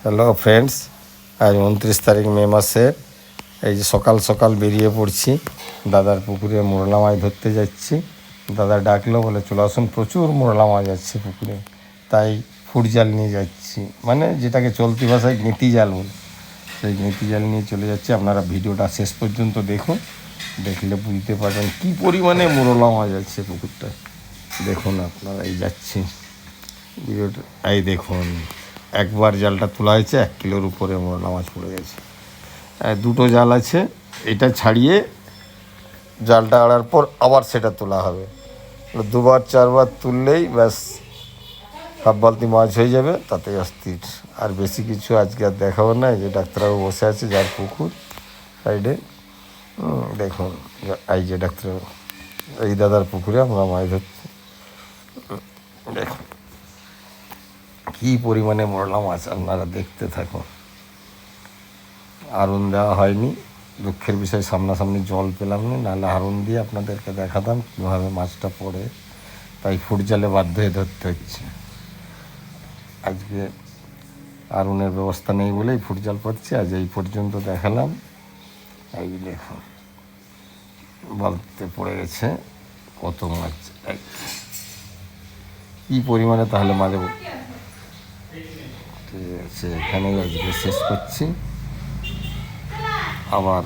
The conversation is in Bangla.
হ্যালো ফ্রেন্ডস, আজ 29 তারিখ মে মাসের এই যে সকাল সকাল বেরিয়ে পড়ছি। দাদার পুকুরে মোরলা মাছ ধরতে যাচ্ছি। দাদা ডাকলো, বলে চলে আসুন, প্রচুর মোরলা মাছ আছে পুকুরে, তাই ফুট জাল নিয়ে যাচ্ছি, মানে যেটাকে চলতি ভাষায় গেঁতি জাল বলে, সেই গেঁতি জাল নিয়ে চলে যাচ্ছি। আপনারা ভিডিওটা শেষ পর্যন্ত দেখুন, দেখলে বুঝতে পারবেন কী পরিমাণে মোরলা মাছ আছে পুকুরটায়। দেখুন আপনারা, এই যাচ্ছি ভিডিওটা, এই দেখুন একবার জালটা তোলা হয়েছে, 1 কিলোর উপরে মোরলা মাছ পড়ে গেছে। দুটো জাল আছে, এটা ছাড়িয়ে জালটা আড়ার পর আবার সেটা তোলা হবে। 2বার 4বার তুললেই ব্যাস হাফ বালতি মাছ হয়ে যাবে, তাতে অস্থির। আর বেশি কিছু আজকে আর দেখাবো না। এই যে ডাক্তারবাবু বসে আছে যার পুকুর সাইডে, দেখুন এই যে ডাক্তারবাবু, এই দাদার পুকুরে আমরা মাছ ধরছি। দেখুন কী পরিমাণে মোরলা মাছ, আপনারা দেখতে থাকুন। আড়ন দেওয়া হয়নি, দুঃখের বিষয়, সামনাসামনি জল পেলাম না, নাহলে আড়ন দিয়ে আপনাদেরকে দেখাতাম কীভাবে মাছটা পড়ে। তাই ফুট জালে বাধ্য হয়ে ধরতে হচ্ছে। আজকে আড়নের ব্যবস্থা নেই বলেই ফুট জাল পাচ্ছি। আজ এই পর্যন্ত দেখালাম। এই দেখুন বালতিতে পড়ে গেছে কত মাছ, কী পরিমাণে তাহলে মাঝে। ঠিক আছে, এখানেই আজকে শেষ করছি। আবার